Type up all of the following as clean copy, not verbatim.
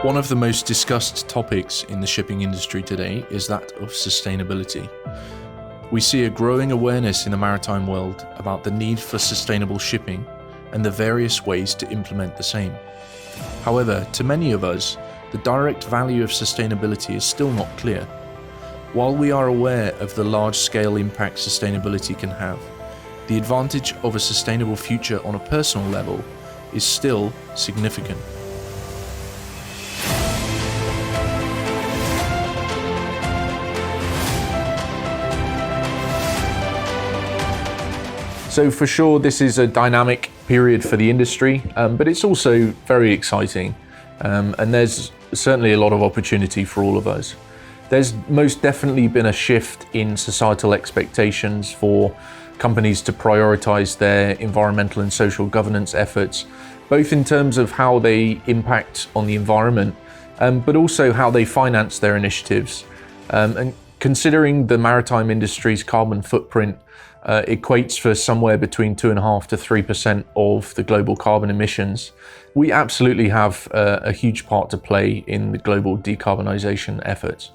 One of the most discussed topics in the shipping industry today is that of sustainability. We see a growing awareness in the maritime world about the need for sustainable shipping and the various ways to implement the same. However, to many of us, the direct value of sustainability is still not clear. While we are aware of the large-scale impact sustainability can have, the advantage of a sustainable future on a personal level is still significant. So for sure, this is a dynamic period for the industry, but it's also very exciting. And there's certainly a lot of opportunity for all of us. There's most definitely been a shift in societal expectations for companies to prioritize their environmental and social governance efforts, both in terms of how they impact on the environment, but also how they finance their initiatives. And considering the maritime industry's carbon footprint equates for somewhere between 2.5% to 3% of the global carbon emissions, we absolutely have a huge part to play in the global decarbonisation efforts.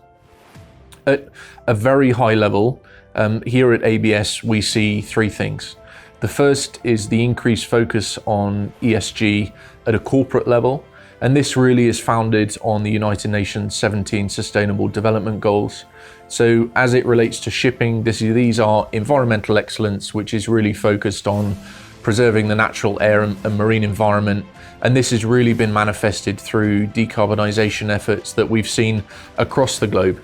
At a very high level, here at ABS, we see three things. The first is the increased focus on ESG at a corporate level, and this really is founded on the United Nations 17 Sustainable Development Goals. So as it relates to shipping, these are environmental excellence, which is really focused on preserving the natural air and marine environment. And this has really been manifested through decarbonisation efforts that we've seen across the globe.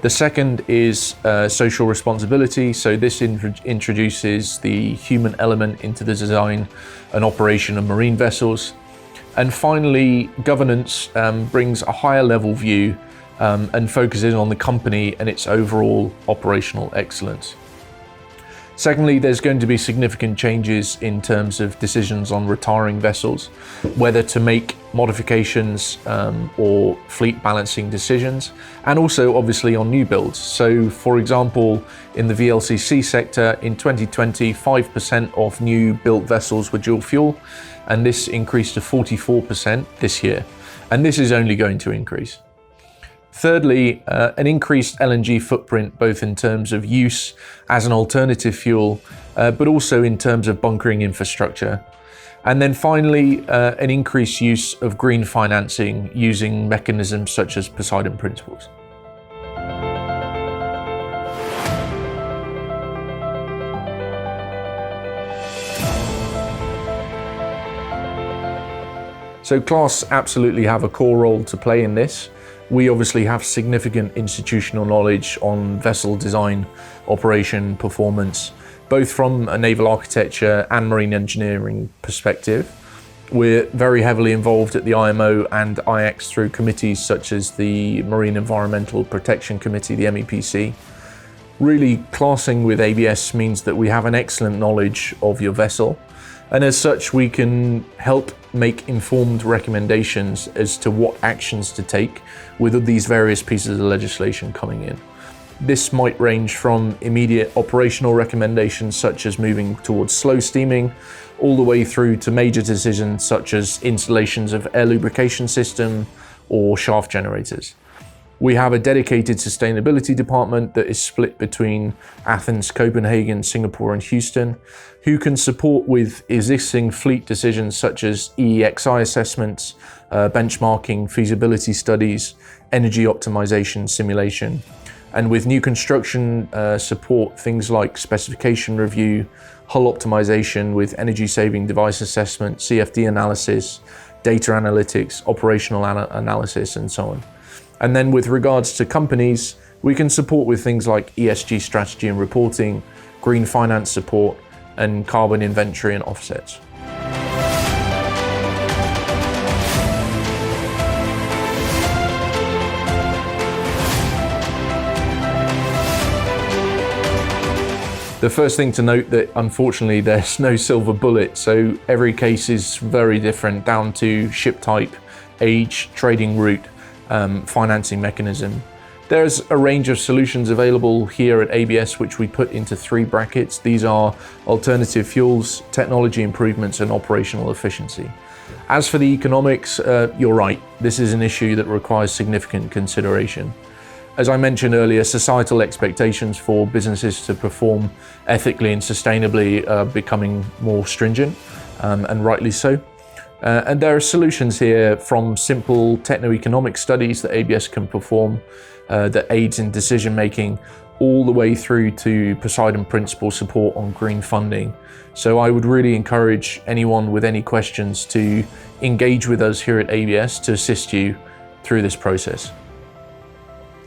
The second is social responsibility. So this introduces the human element into the design and operation of marine vessels. And finally, governance brings a higher level view and focuses on the company and its overall operational excellence. Secondly, there's going to be significant changes in terms of decisions on retiring vessels, whether to make modifications or fleet balancing decisions, and also obviously on new builds. So for example, in the VLCC sector in 2020, 5% of new built vessels were dual fuel, and this increased to 44% this year. And this is only going to increase. Thirdly, an increased LNG footprint, both in terms of use as an alternative fuel, but also in terms of bunkering infrastructure. And then finally, an increased use of green financing using mechanisms such as Poseidon Principles. So Class absolutely have a core role to play in this. We obviously have significant institutional knowledge on vessel design, operation, performance, both from a naval architecture and marine engineering perspective. We're very heavily involved at the IMO and IX through committees such as the Marine Environmental Protection Committee, the MEPC. Really, classing with ABS means that we have an excellent knowledge of your vessel, and as such we can help make informed recommendations as to what actions to take with these various pieces of legislation coming in. This might range from immediate operational recommendations such as moving towards slow steaming, all the way through to major decisions such as installations of air lubrication system or shaft generators. We have a dedicated sustainability department that is split between Athens, Copenhagen, Singapore and Houston, who can support with existing fleet decisions such as EEXI assessments, benchmarking, feasibility studies, energy optimization simulation. And with new construction support, things like specification review, hull optimization with energy saving device assessment, CFD analysis, data analytics, operational analysis and so on. And then with regards to companies, we can support with things like ESG strategy and reporting, green finance support, and carbon inventory and offsets. The first thing to note that unfortunately there's no silver bullet, so every case is very different down to ship type, age, trading route, financing mechanism. There's a range of solutions available here at ABS, which we put into 3 brackets. These are alternative fuels, technology improvements, and operational efficiency. As for the economics, you're right. This is an issue that requires significant consideration. As I mentioned earlier, societal expectations for businesses to perform ethically and sustainably are becoming more stringent, and rightly so. And there are solutions here from simple techno-economic studies that ABS can perform that aids in decision making, all the way through to Poseidon Principle support on green funding. So I would really encourage anyone with any questions to engage with us here at ABS to assist you through this process.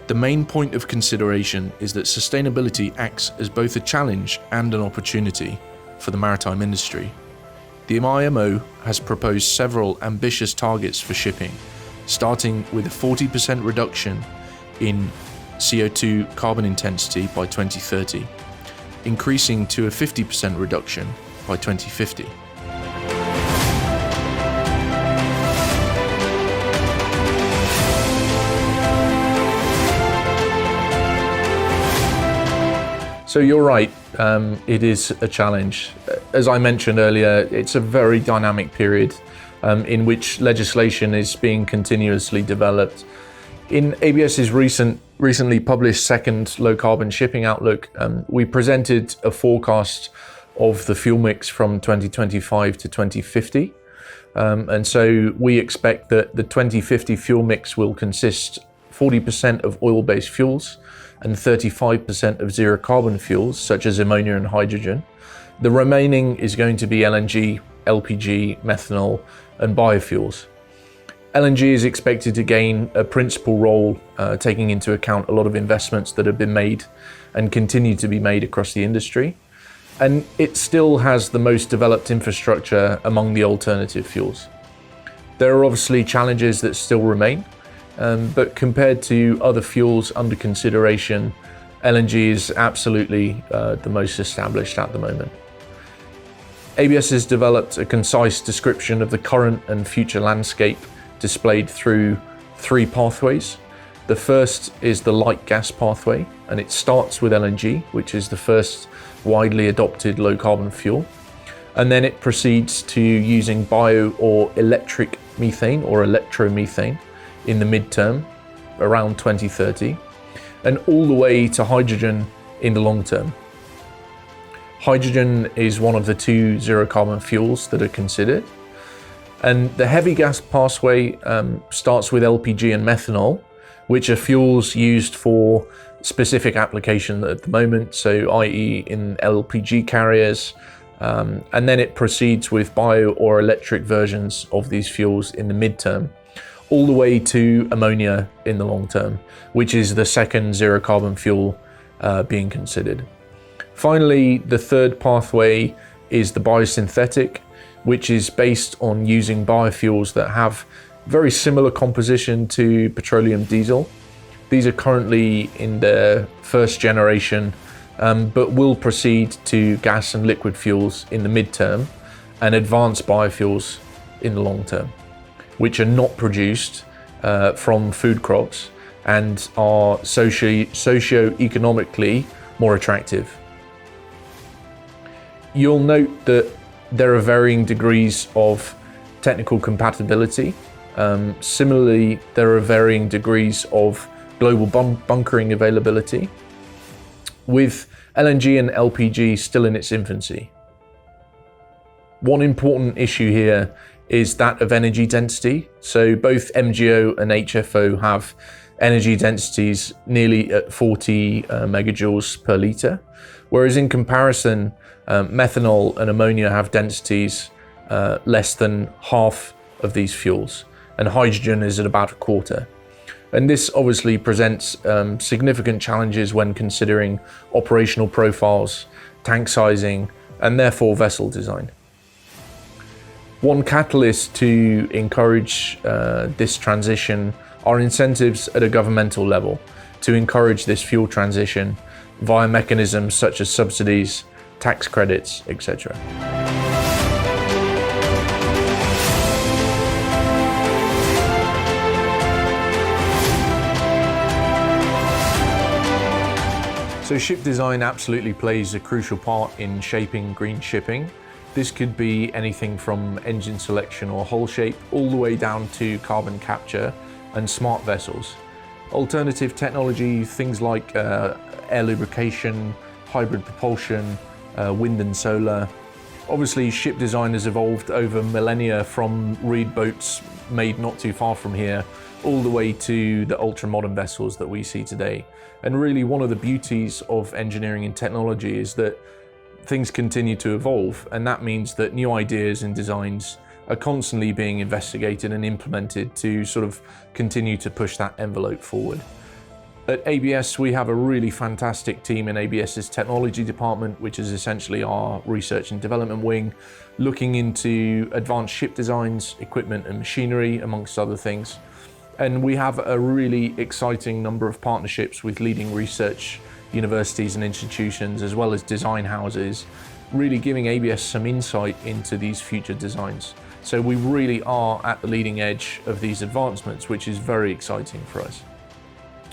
The main point of consideration is that sustainability acts as both a challenge and an opportunity for the maritime industry. The IMO has proposed several ambitious targets for shipping, starting with a 40% reduction in CO2 carbon intensity by 2030, increasing to a 50% reduction by 2050. So you're right, it is a challenge. As I mentioned earlier, it's a very dynamic period in which legislation is being continuously developed. In ABS's recently published second low carbon shipping outlook, we presented a forecast of the fuel mix from 2025 to 2050. And so we expect that the 2050 fuel mix will consist 40% of oil-based fuels and 35% of zero carbon fuels, such as ammonia and hydrogen. The remaining is going to be LNG, LPG, methanol, and biofuels. LNG is expected to gain a principal role, taking into account a lot of investments that have been made and continue to be made across the industry. And it still has the most developed infrastructure among the alternative fuels. There are obviously challenges that still remain, but compared to other fuels under consideration, LNG is absolutely the most established at the moment. ABS has developed a concise description of the current and future landscape displayed through 3 pathways. The first is the light gas pathway, and it starts with LNG, which is the first widely adopted low carbon fuel. And then it proceeds to using bio or electric methane or electromethane in the midterm, around 2030, and all the way to hydrogen in the long term. Hydrogen is one of the 2 zero carbon fuels that are considered. And the heavy gas pathway starts with LPG and methanol, which are fuels used for specific application at the moment, so i.e. in LPG carriers, and then it proceeds with bio or electric versions of these fuels in the midterm, all the way to ammonia in the long term, which is the second zero carbon fuel being considered. Finally, the third pathway is the biosynthetic, which is based on using biofuels that have very similar composition to petroleum diesel. These are currently in their first generation, but will proceed to gas and liquid fuels in the midterm and advanced biofuels in the long term, which are not produced from food crops and are socio-economically more attractive. You'll note that there are varying degrees of technical compatibility. Similarly, there are varying degrees of global bunkering availability, with LNG and LPG still in its infancy. One important issue here is that of energy density. So both MGO and HFO have energy densities nearly at 40 megajoules per litre, whereas in comparison, methanol and ammonia have densities less than half of these fuels, and hydrogen is at about a quarter. And this obviously presents significant challenges when considering operational profiles, tank sizing, and therefore vessel design. One catalyst to encourage this transition are incentives at a governmental level to encourage this fuel transition via mechanisms such as subsidies, tax credits, etc. So ship design absolutely plays a crucial part in shaping green shipping. This could be anything from engine selection or hull shape, all the way down to carbon capture and smart vessels. Alternative technology, things like air lubrication, hybrid propulsion, wind and solar. Obviously, ship design has evolved over millennia from reed boats made not too far from here, all the way to the ultra-modern vessels that we see today. And really, one of the beauties of engineering and technology is that things continue to evolve, and that means that new ideas and designs are constantly being investigated and implemented to sort of continue to push that envelope forward. At ABS, we have a really fantastic team in ABS's technology department, which is essentially our research and development wing, looking into advanced ship designs, equipment and machinery, amongst other things. And we have a really exciting number of partnerships with leading research universities and institutions, as well as design houses, really giving ABS some insight into these future designs. So we really are at the leading edge of these advancements, which is very exciting for us.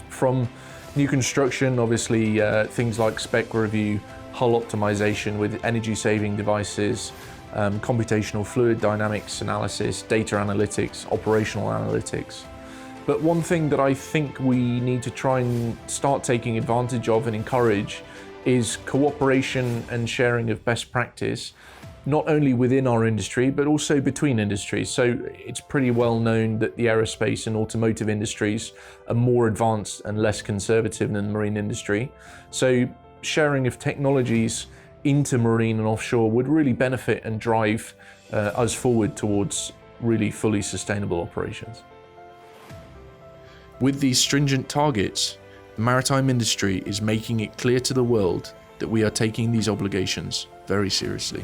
From new construction, obviously, things like spec review, hull optimization with energy saving devices, computational fluid dynamics analysis, data analytics, operational analytics. But one thing that I think we need to try and start taking advantage of and encourage is cooperation and sharing of best practice, not only within our industry, but also between industries. So it's pretty well known that the aerospace and automotive industries are more advanced and less conservative than the marine industry. So sharing of technologies into marine and offshore would really benefit and drive us forward towards really fully sustainable operations. With these stringent targets, the maritime industry is making it clear to the world that we are taking these obligations very seriously.